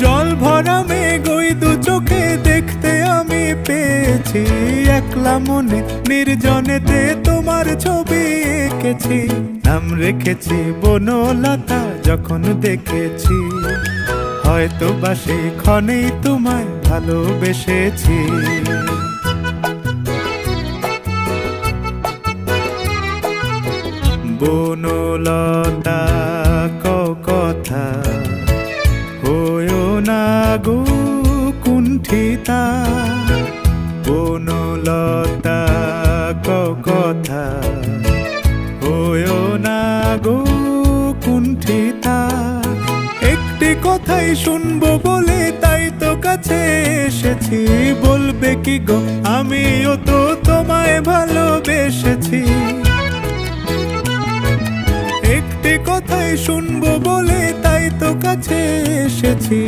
জল ভরা মেঘ ওই দু চোখে দেখতে আমি পেয়েছি, একলা মনে নির্জনেতে তোমার ছবি এঁকেছি। নাম রেখেছি বনলতা যখন দেখেছি, হয়তো বা সেই ক্ষণেই তোমায় ভালোবেসেছি। বনলতা কথা হয়ো না গো কুণ্ঠিতা, বনলতা কথা হয়ো না গো কুণ্ঠিতা। একটি কথাই শুনবো বলে তাই তো কাছে এসেছি, বলবে কি গো আমিও তো তোমায় ভালোবেসেছি। একটি কথাই শুনবো বলে তাই তো কাছে এসেছি,